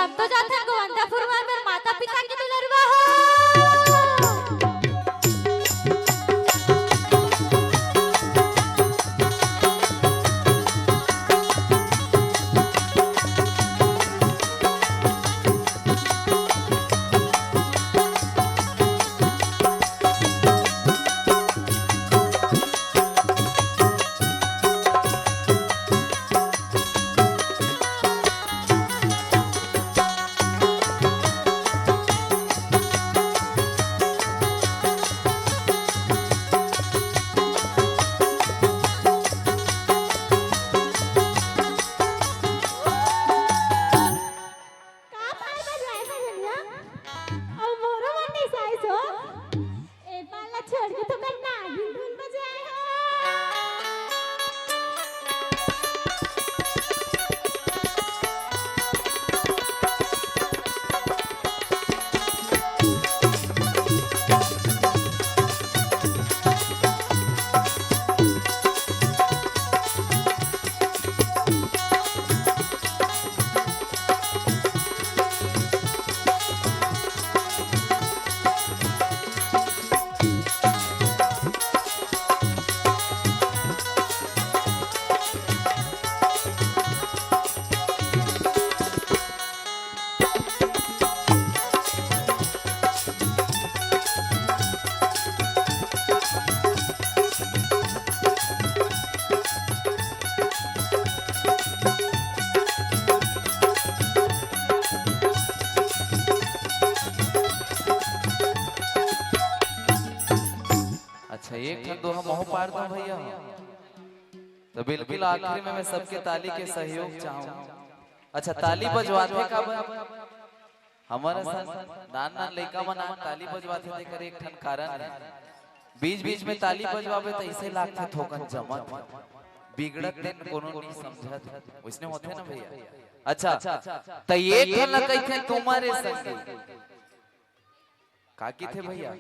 हम तो जाते हैं गोवंदापुर में मेरे माता पिता की दुलरवा हो। एक दो हम मोह पार दो भैया। तो बिल्कुल आखिर में मैं सबके ताली के सहयोग चाहूँ। अच्छा ताली बजवाते का हमारा नान नान लड़का मना ताली बजवाते देकर एक ठन कारण है। बीच बीच में ताली बजवावे तो इसे लागते थोकन जमत बिगड़त दिन कोनो नहीं समझत उसने होते ना भैया। अच्छा तो एक ठन कइथे तुम्हारे संग काकी थे भैया